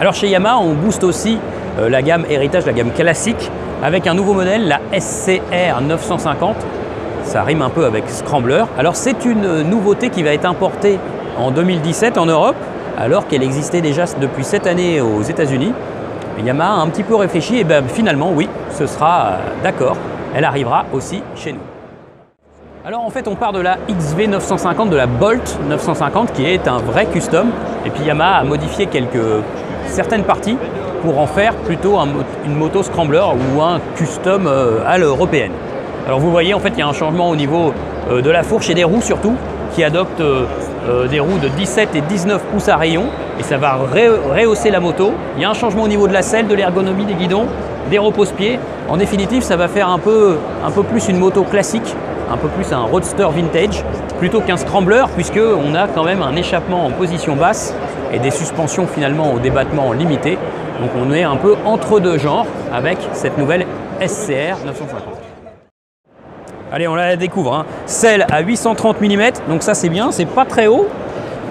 Alors chez Yamaha, on booste aussi la gamme héritage, la gamme classique, avec un nouveau modèle, la SCR 950. Ça rime un peu avec Scrambler. Alors c'est une nouveauté qui va être importée en 2017 en Europe, alors qu'elle existait déjà depuis cette année aux États-Unis. Yamaha a un petit peu réfléchi et ben, finalement, oui, ce sera d'accord. Elle arrivera aussi chez nous. Alors en fait, on part de la XV 950, de la Bolt 950, qui est un vrai custom. Et puis Yamaha a modifié certaines parties pour en faire plutôt une moto Scrambler ou un custom à l'européenne. Alors vous voyez, en fait, il y a un changement au niveau de la fourche et des roues surtout, qui adoptent des roues de 17 et 19 pouces à rayon, et ça va rehausser la moto. Il y a un changement au niveau de la selle, de l'ergonomie des guidons, des repose-pieds. En définitive, ça va faire un peu plus une moto classique, un peu plus un roadster vintage, plutôt qu'un scrambler, puisqu'on a quand même un échappement en position basse et des suspensions finalement au débattement limité. Donc on est un peu entre deux genres avec cette nouvelle SCR 950. Allez, on la découvre, hein. Selle à 830 mm, donc ça c'est bien, c'est pas très haut.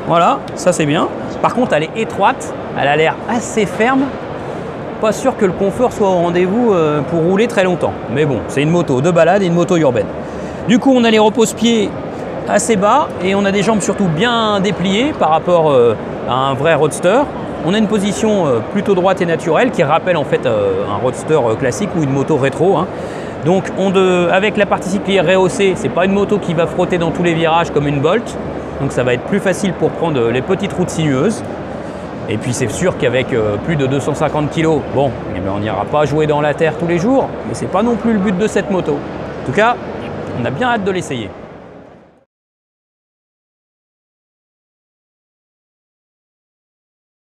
Voilà, ça c'est bien. Par contre, elle est étroite, elle a l'air assez ferme. Pas sûr que le confort soit au rendez-vous pour rouler très longtemps. Mais bon, c'est une moto de balade et une moto urbaine. Du coup, on a les repose-pieds assez bas et on a des jambes surtout bien dépliées par rapport à un vrai roadster. On a une position plutôt droite et naturelle qui rappelle en fait un roadster classique ou une moto rétro, hein. Donc avec la partie cyclière rehaussée, c'est pas une moto qui va frotter dans tous les virages comme une Bolt. Donc ça va être plus facile pour prendre les petites routes sinueuses. Et puis c'est sûr qu'avec plus de 250 kg, bon, eh bien, on n'ira pas jouer dans la terre tous les jours, mais c'est pas non plus le but de cette moto. En tout cas, on a bien hâte de l'essayer.